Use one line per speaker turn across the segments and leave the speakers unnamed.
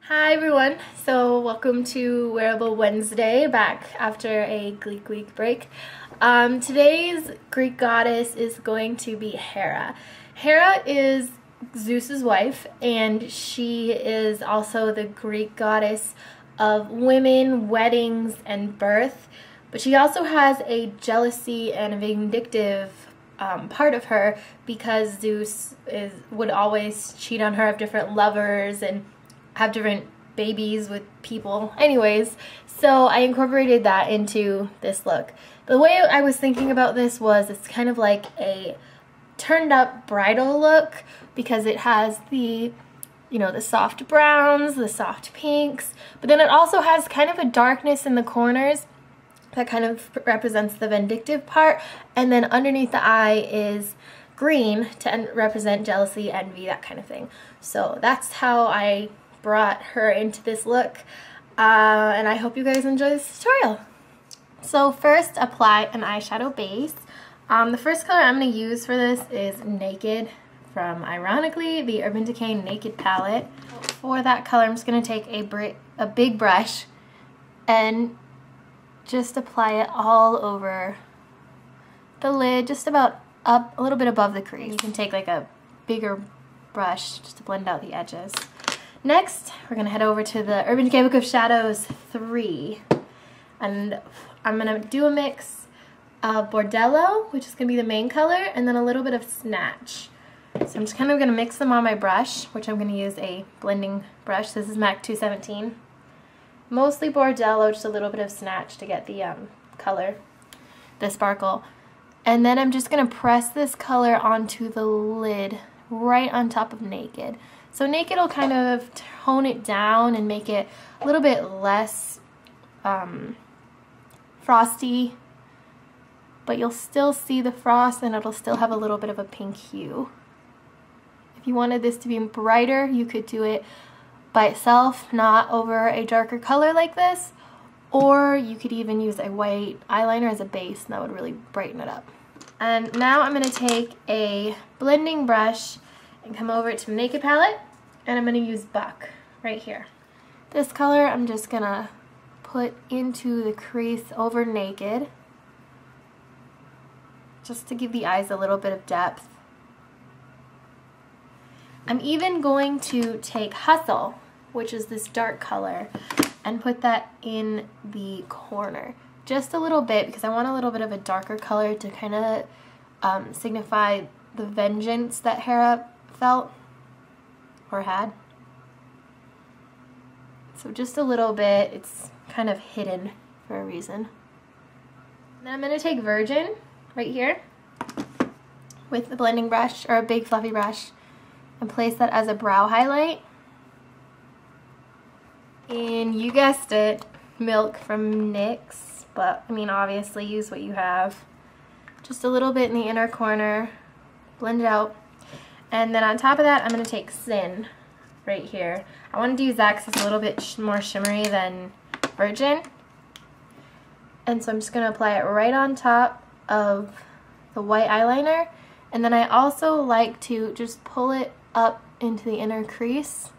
Hi everyone, so welcome to Wearable Wednesday, back after a Greek week break. Today's Greek goddess is going to be Hera. Hera is Zeus's wife, and she is also the Greek goddess of women, weddings, and birth. But she also has a jealousy and a vindictive part of her, because Zeus would always cheat on her, have different lovers, and have different babies with people. Anyways, so I incorporated that into this look. The way I was thinking about this was it's kind of like a turned up bridal look, because it has the, the soft browns, the soft pinks, but then it also has kind of a darkness in the corners that kind of represents the vindictive part, and then underneath the eye is green to represent jealousy, envy, that kind of thing. So that's how I brought her into this look, and I hope you guys enjoy this tutorial. So first, apply an eyeshadow base. The first color I'm going to use for this is Naked from, ironically, the Urban Decay Naked palette. For that color, I'm just going to take a big brush and just apply it all over the lid, just about up a little bit above the crease. You can take like a bigger brush just to blend out the edges. Next, we're going to head over to the Urban Decay Book of Shadows 3, and I'm going to do a mix of Bordello, which is going to be the main color, and then a little bit of Snatch. So I'm just kind of going to mix them on my brush, which I'm going to use a blending brush. This is MAC 217. Mostly Bordello, just a little bit of Snatch to get the color, the sparkle. And then I'm just going to press this color onto the lid right on top of Naked. So Naked will kind of tone it down and make it a little bit less frosty, but you'll still see the frost and it'll still have a little bit of a pink hue. If you wanted this to be brighter, you could do it by itself, not over a darker color like this, or you could even use a white eyeliner as a base, and that would really brighten it up. And now I'm going to take a blending brush and come over to the Naked palette, and I'm going to use Buck right here. This color I'm just going to put into the crease over Naked, just to give the eyes a little bit of depth. I'm even going to take Hustle, which is this dark color, and put that in the corner. Just a little bit, because I want a little bit of a darker color to kind of signify the vengeance that Hera felt or had. So just a little bit, it's kind of hidden for a reason. Then I'm going to take Virgin right here with the blending brush, or a big fluffy brush, and place that as a brow highlight. And you guessed it, Milk from NYX, but I mean obviously use what you have. Just a little bit in the inner corner, blend it out. And then on top of that, I'm going to take Sin right here. I wanted to use that because it's a little bit more shimmery than Virgin. And so I'm just going to apply it right on top of the white eyeliner. And then I also like to just pull it up into the inner crease,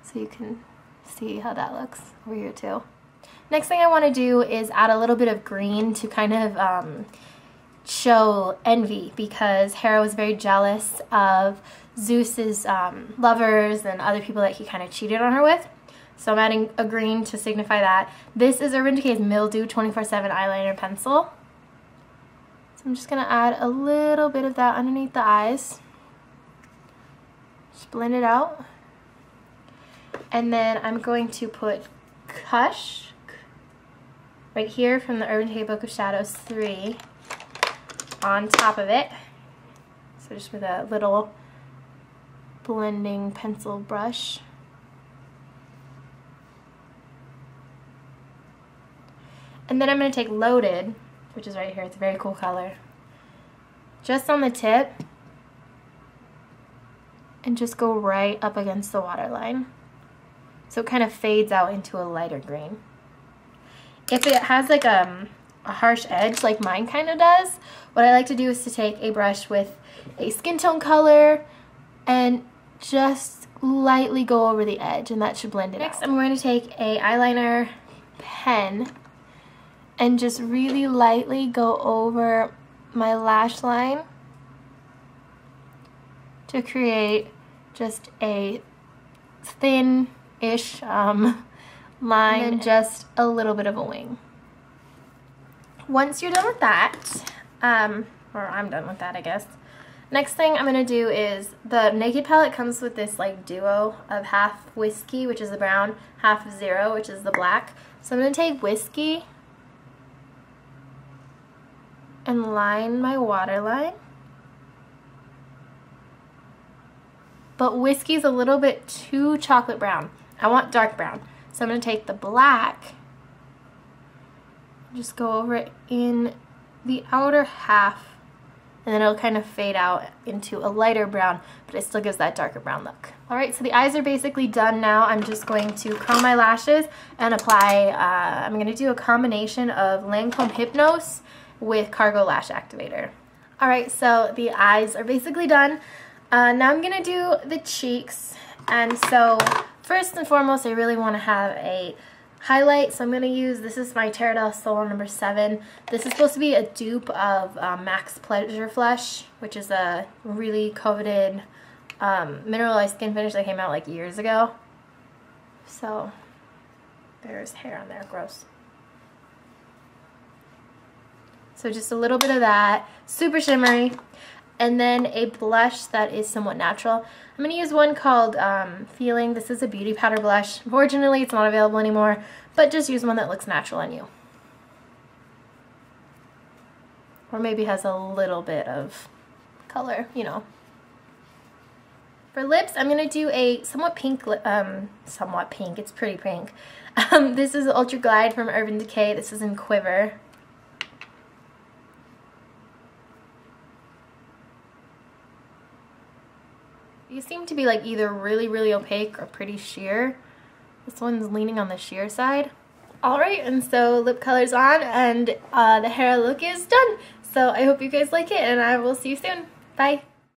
so you can see how that looks over here too. Next thing I want to do is add a little bit of green to kind of show envy, because Hera was very jealous of Zeus's lovers and other people that he kind of cheated on her with. So I'm adding a green to signify that. This is Urban Decay's Mildew 24/7 eyeliner pencil. So I'm just going to add a little bit of that underneath the eyes. Just blend it out. And then I'm going to put Kush right here from the Urban Decay Book of Shadows 3 on top of it. So just with a little blending pencil brush. And then I'm going to take Loaded, which is right here. It's a very cool color. Just on the tip, and just go right up against the waterline. So it kind of fades out into a lighter green. If it has like a harsh edge like mine kind of does, what I like to do is to take a brush with a skin tone color and just lightly go over the edge, and that should blend it out. Next, I'm going to take a eyeliner pen and just really lightly go over my lash line to create just a thin-ish line and just a little bit of a wing. Once you're done with that, or I'm done with that, I guess, next thing I'm going to do is, the Naked palette comes with this like duo of half Whiskey, which is the brown, half Zero, which is the black. So I'm going to take Whiskey and line my waterline. But Whiskey's a little bit too chocolate brown. I want dark brown. So I'm going to take the black, just go over it in the outer half, and then it'll kind of fade out into a lighter brown, but it still gives that darker brown look. Alright, so the eyes are basically done now. I'm just going to curl my lashes and apply, I'm going to do a combination of Lancome Hypnose with Cargo Lash Activator. Alright, so the eyes are basically done. Now I'm going to do the cheeks, and so first and foremost I really want to have a highlight, so I'm going to use, this is my Terra del Sol number 7. This is supposed to be a dupe of Max Pleasure Flush, which is a really coveted mineralized skin finish that came out like years ago. So there's hair on there, gross. So just a little bit of that, super shimmery. And then a blush that is somewhat natural. I'm going to use one called Feeling. This is a beauty powder blush. Unfortunately, it's not available anymore, but just use one that looks natural on you. Or maybe has a little bit of color, you know. For lips, I'm going to do a somewhat pink, it's pretty pink. This is Ultra Glide from Urban Decay. This is in Quiver. These seem to be like either really, really opaque or pretty sheer. This one's leaning on the sheer side. Alright, and so lip color's on, and the hair look is done. So I hope you guys like it, and I will see you soon. Bye!